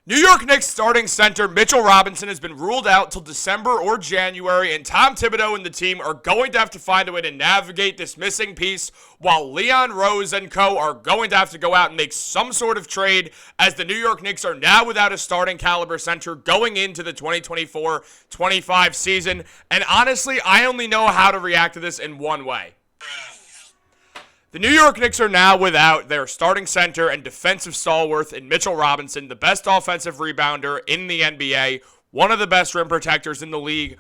New York Knicks starting center Mitchell Robinson has been ruled out till December or January, and Tom Thibodeau and the team are going to have to find a way to navigate this missing piece, while Leon Rose and co. are going to have to go out and make some sort of trade, as the New York Knicks are now without a starting caliber center going into the 2024-25 season. And honestly, I only know how to react to this in one way. The New York Knicks are now without their starting center and defensive stalwart in Mitchell Robinson, the best offensive rebounder in the NBA, one of the best rim protectors in the league,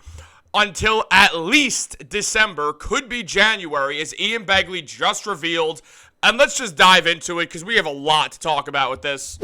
until at least December, could be January, as Ian Begley just revealed. And let's just dive into it, because we have a lot to talk about with this.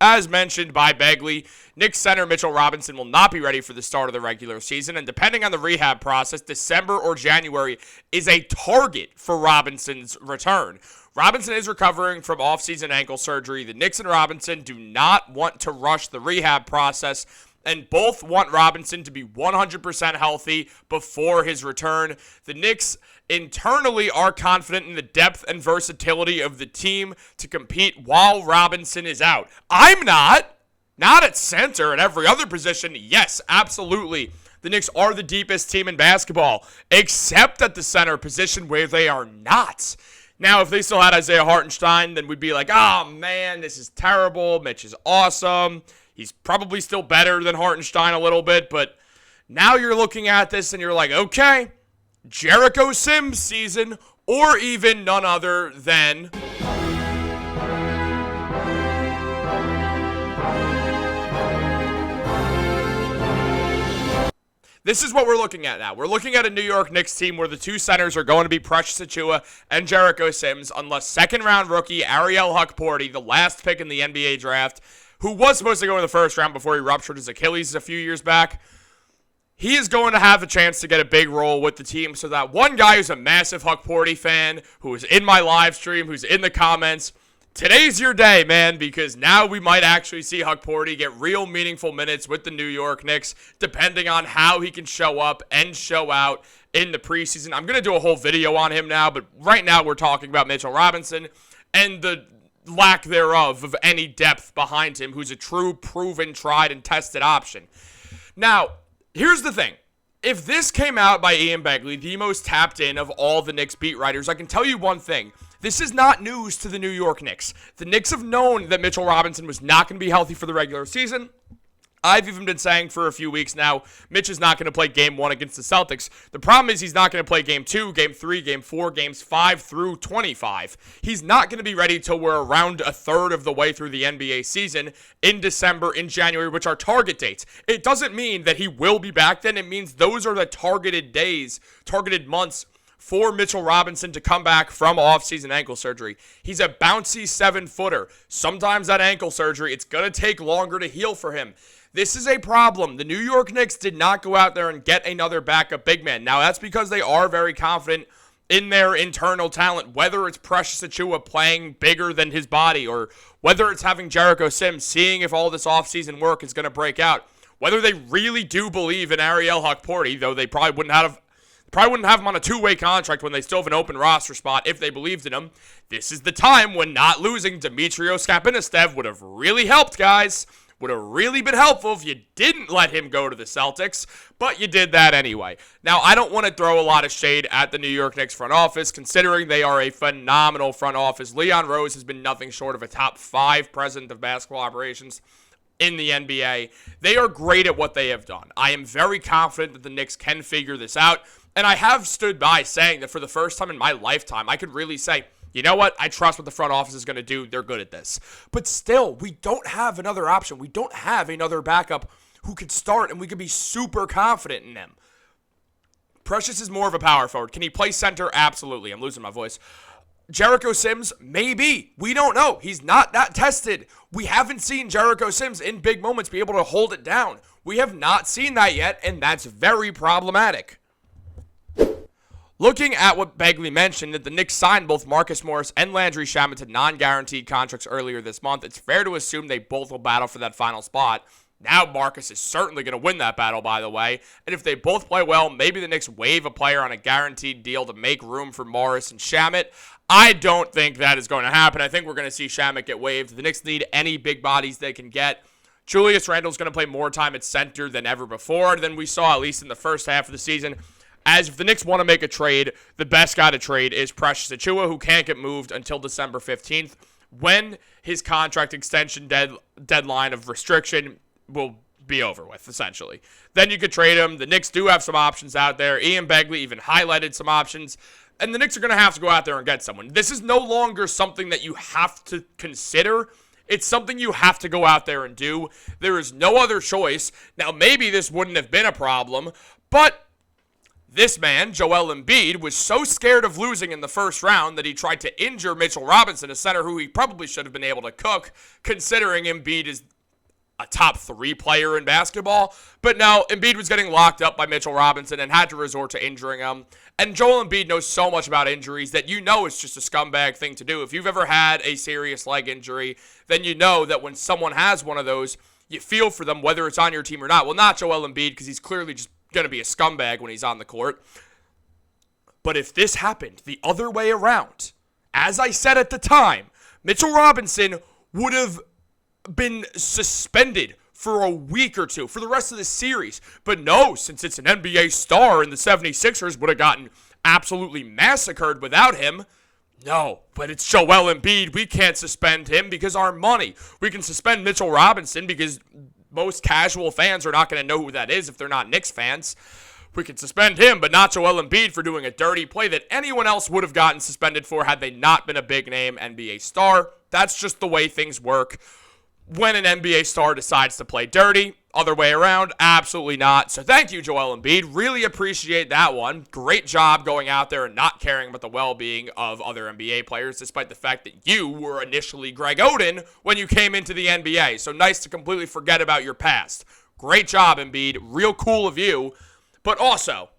As mentioned by Begley, Knicks center Mitchell Robinson will not be ready for the start of the regular season, and depending on the rehab process, December or January is a target for Robinson's return. Robinson is recovering from off-season ankle surgery. The Knicks and Robinson do not want to rush the rehab process, and both want Robinson to be 100% healthy before his return. The Knicks internally are confident in the depth and versatility of the team to compete while Robinson is out. I'm not. Not at center and every other position. Yes, absolutely. The Knicks are the deepest team in basketball, except at the center position where they are not. Now, if they still had Isaiah Hartenstein, then we'd be like, oh man, this is terrible. Mitch is awesome. He's probably still better than Hartenstein a little bit, but now you're looking at this and you're like, okay, Jericho Sims season, or even none other than this is what we're looking at now. We're looking at a New York Knicks team where the two centers are going to be Precious Achiuwa and Jericho Sims, unless second-round rookie Ariel Hukporti, the last pick in the NBA draft, who was supposed to go in the first round before he ruptured his Achilles a few years back, he is going to have a chance to get a big role with the team, so that one guy who's a massive Hukporti fan, who is in my live stream, who's in the comments, today's your day, man, because now we might actually see Hukporti get real meaningful minutes with the New York Knicks, depending on how he can show up and show out in the preseason. I'm going to do a whole video on him now, but right now we're talking about Mitchell Robinson and the lack thereof of any depth behind him, who's a true, proven, tried, and tested option. Now, here's the thing. If this came out by Ian Begley, the most tapped in of all the Knicks beat writers, I can tell you one thing. This is not news to the New York Knicks. The Knicks have known that Mitchell Robinson was not going to be healthy for the regular season. I've even been saying for a few weeks now, Mitch is not going to play Game 1 against the Celtics. The problem is he's not going to play Game 2, Game 3, Game 4, Games 5 through 25. He's not going to be ready till we're around a third of the way through the NBA season in December, in January, which are target dates. It doesn't mean that he will be back then. It means those are the targeted days, targeted months for Mitchell Robinson to come back from off-season ankle surgery. He's a bouncy 7-footer. Sometimes that ankle surgery, it's going to take longer to heal for him. This is a problem. The New York Knicks did not go out there and get another backup big man. Now, that's because they are very confident in their internal talent, whether it's Precious Achiuwa playing bigger than his body, or whether it's having Jericho Sims seeing if all this offseason work is going to break out, whether they really do believe in Ariel Hukporti, though they probably wouldn't have him on a two-way contract when they still have an open roster spot if they believed in him. This is the time when not losing Dimitrios Kapinistev would have really helped, guys. Would have really been helpful if you didn't let him go to the Celtics, but you did that anyway. Now, I don't want to throw a lot of shade at the New York Knicks front office, considering they are a phenomenal front office. Leon Rose has been nothing short of a top 5 president of basketball operations in the NBA. They are great at what they have done. I am very confident that the Knicks can figure this out, and I have stood by saying that for the first time in my lifetime, I could really say, you know what? I trust what the front office is going to do. They're good at this. But still, we don't have another option. We don't have another backup who could start, and we could be super confident in them. Precious is more of a power forward. Can he play center? Absolutely. I'm losing my voice. Jericho Sims? Maybe. We don't know. He's not that tested. We haven't seen Jericho Sims in big moments be able to hold it down. We have not seen that yet, and that's very problematic. Looking at what Begley mentioned, that the Knicks signed both Marcus Morris and Landry Shamet to non-guaranteed contracts earlier this month, it's fair to assume they both will battle for that final spot. Now Marcus is certainly going to win that battle, by the way, and if they both play well, maybe the Knicks waive a player on a guaranteed deal to make room for Morris and Shamet. I don't think that is going to happen. I think we're going to see Shamet get waived. The Knicks need any big bodies they can get. Julius Randle's going to play more time at center than ever before than we saw, at least in the first half of the season. As if the Knicks want to make a trade, the best guy to trade is Precious Achiuwa, who can't get moved until December 15th, when his contract extension deadline of restriction will be over with, essentially. Then you could trade him. The Knicks do have some options out there. Ian Begley even highlighted some options. And the Knicks are going to have to go out there and get someone. This is no longer something that you have to consider. It's something you have to go out there and do. There is no other choice. Now, maybe this wouldn't have been a problem, but this man, Joel Embiid, was so scared of losing in the first round that he tried to injure Mitchell Robinson, a center who he probably should have been able to cook, considering Embiid is a top 3 player in basketball. But no, Embiid was getting locked up by Mitchell Robinson and had to resort to injuring him. And Joel Embiid knows so much about injuries that you know it's just a scumbag thing to do. If you've ever had a serious leg injury, then you know that when someone has one of those, you feel for them whether it's on your team or not. Well, not Joel Embiid, because he's clearly just going to be a scumbag when he's on the court. But if this happened the other way around, as I said at the time, Mitchell Robinson would have been suspended for a week or two for the rest of the series. But no, since it's an NBA star and the 76ers would have gotten absolutely massacred without him, no, but it's Joel Embiid. We can't suspend him because our money. We can suspend Mitchell Robinson because most casual fans are not going to know who that is if they're not Knicks fans. We can suspend him, but not Joel Embiid for doing a dirty play that anyone else would have gotten suspended for had they not been a big-name NBA star. That's just the way things work. When an NBA star decides to play dirty, other way around, absolutely not. So thank you, Joel Embiid. Really appreciate that one. Great job going out there and not caring about the well-being of other NBA players, despite the fact that you were initially Greg Oden when you came into the NBA. So nice to completely forget about your past. Great job, Embiid. Real cool of you. But also,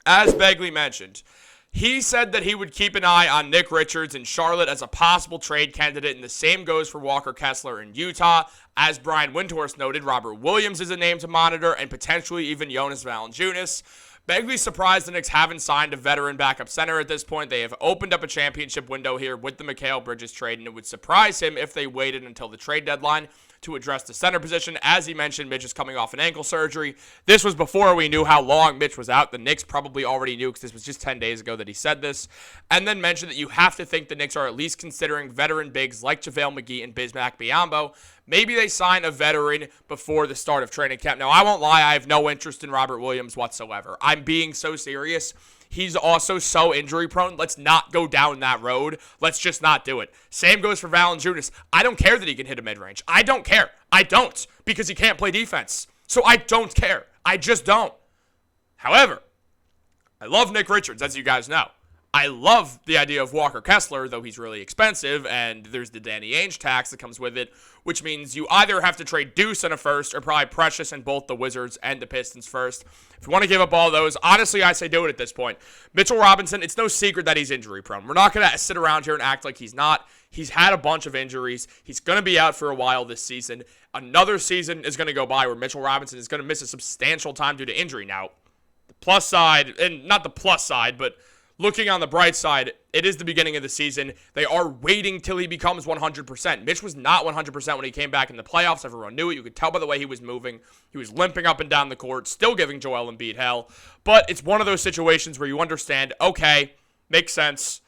as Begley mentioned, he said that he would keep an eye on Nick Richards in Charlotte as a possible trade candidate, and the same goes for Walker Kessler in Utah. As Brian Windhorst noted, Robert Williams is a name to monitor, and potentially even Jonas Valanciunas. Begley's surprised the Knicks haven't signed a veteran backup center at this point. They have opened up a championship window here with the Mikal Bridges trade, and it would surprise him if they waited until the trade deadline to address the center position. As he mentioned, Mitch is coming off an ankle surgery. This was before we knew how long Mitch was out. The Knicks probably already knew because this was just 10 days ago that he said this. And then mentioned that you have to think the Knicks are at least considering veteran bigs like JaVale McGee and Bismack Biyombo. Maybe they sign a veteran before the start of training camp. Now, I won't lie, I have no interest in Robert Williams whatsoever. I'm being so serious. He's also so injury prone. Let's not go down that road. Let's just not do it. Same goes for Valanciunas. I don't care that he can hit a mid-range. I don't care. I don't, because he can't play defense. So I don't care. I just don't. However, I love Nick Richards, as you guys know. I love the idea of Walker Kessler, though he's really expensive, and there's the Danny Ainge tax that comes with it, which means you either have to trade Deuce in a first or probably Precious in both the Wizards and the Pistons first. If you want to give up all those, honestly, I say do it at this point. Mitchell Robinson, it's no secret that he's injury prone. We're not going to sit around here and act like he's not. He's had a bunch of injuries. He's going to be out for a while this season. Another season is going to go by where Mitchell Robinson is going to miss a substantial time due to injury. Now, the plus side, and not the plus side, but looking on the bright side, it is the beginning of the season. They are waiting till he becomes 100%. Mitch was not 100% when he came back in the playoffs. Everyone knew it. You could tell by the way he was moving. He was limping up and down the court, still giving Joel Embiid hell. But it's one of those situations where you understand, okay, makes sense.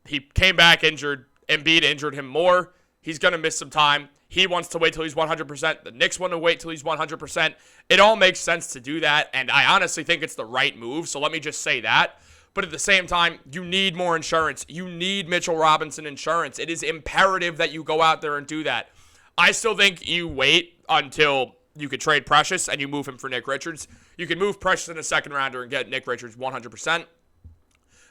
He came back injured. Embiid injured him more. He's going to miss some time. He wants to wait till he's 100%. The Knicks want to wait till he's 100%. It all makes sense to do that, and I honestly think it's the right move, so let me just say that. But at the same time, you need more insurance. You need Mitchell Robinson insurance. It is imperative that you go out there and do that. I still think you wait until you could trade Precious and you move him for Nick Richards. You can move Precious in a second rounder and get Nick Richards 100%.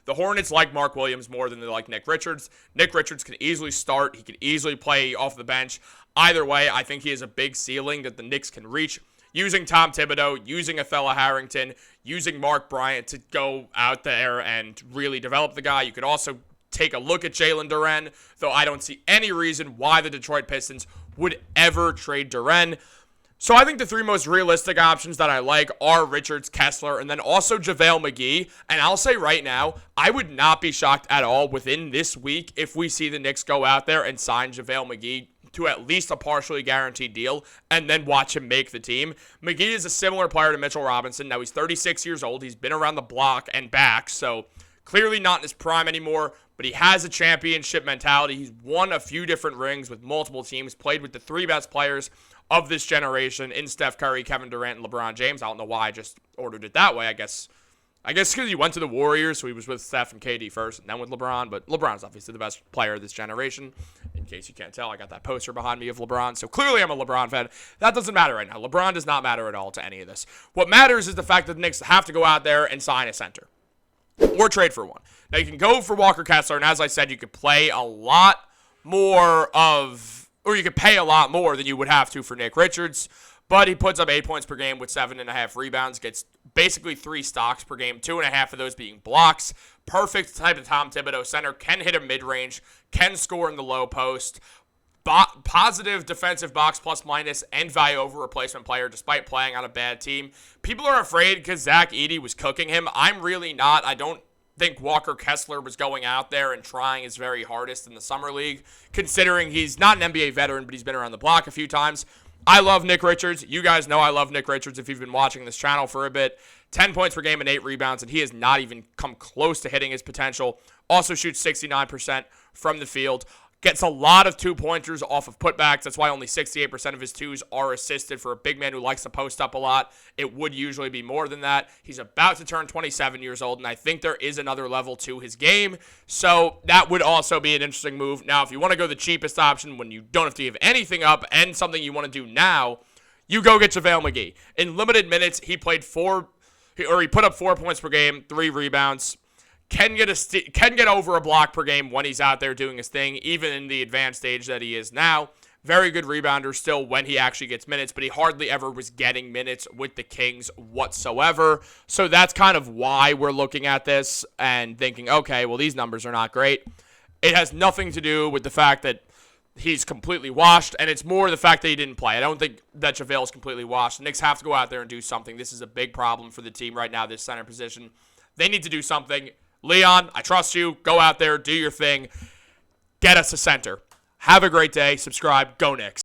The Hornets like Mark Williams more than they like Nick Richards. Nick Richards can easily start. He can easily play off the bench. Either way, I think he has a big ceiling that the Knicks can reach. Using Tom Thibodeau, using Othella Harrington, using Mark Bryant to go out there and really develop the guy. You could also take a look at Jalen Duren, though I don't see any reason why the Detroit Pistons would ever trade Duren. So I think the three most realistic options that I like are Richards, Kessler, and then also JaVale McGee. And I'll say right now, I would not be shocked at all within this week if we see the Knicks go out there and sign JaVale McGee to at least a partially guaranteed deal and then watch him make the team. McGee is a similar player to Mitchell Robinson. Now he's 36 years old. He's been around the block and back, so clearly not in his prime anymore, but he has a championship mentality. He's won a few different rings with multiple teams, played with the three best players of this generation in Steph Curry, Kevin Durant, and LeBron James. I don't know why I just ordered it that way. I guess because he went to the Warriors, so he was with Steph and KD first and then with LeBron. But LeBron's obviously the best player of this generation. In case you can't tell, I got that poster behind me of LeBron. So clearly I'm a LeBron fan. That doesn't matter right now. LeBron does not matter at all to any of this. What matters is the fact that the Knicks have to go out there and sign a center or trade for one. Now, you can go for Walker Kessler, and as I said, you could play a lot more or you could pay a lot more than you would have to for Nick Richards, but he puts up 8 points per game with 7.5 rebounds, gets basically 3 stocks per game, 2.5 of those being blocks. Perfect type of Tom Thibodeau center, can hit a mid-range, can score in the low post, positive defensive box plus minus and value over replacement player despite playing on a bad team. People are afraid because Zach Edey was cooking him. I'm really not. I don't think Walker Kessler was going out there and trying his very hardest in the summer league, considering he's not an NBA veteran, but he's been around the block a few times. I love Nick Richards. You guys know I love Nick Richards if you've been watching this channel for a bit. 10 points per game and 8 rebounds, and he has not even come close to hitting his potential. Also shoots 69% from the field. Gets a lot of two-pointers off of putbacks. That's why only 68% of his twos are assisted. For a big man who likes to post up a lot, it would usually be more than that. He's about to turn 27 years old, and I think there is another level to his game. So that would also be an interesting move. Now, if you want to go the cheapest option when you don't have to give anything up and something you want to do now, you go get JaVale McGee. In limited minutes, he put up 4 points per game, 3 rebounds. Can get over a block per game when he's out there doing his thing, even in the advanced stage that he is now. Very good rebounder still when he actually gets minutes, but he hardly ever was getting minutes with the Kings whatsoever. So that's kind of why we're looking at this and thinking, okay, well, these numbers are not great. It has nothing to do with the fact that he's completely washed, and it's more the fact that he didn't play. I don't think that JaVale is completely washed. The Knicks have to go out there and do something. This is a big problem for the team right now, this center position. They need to do something. Leon, I trust you. Go out there, do your thing. Get us a center. Have a great day. Subscribe. Go Knicks.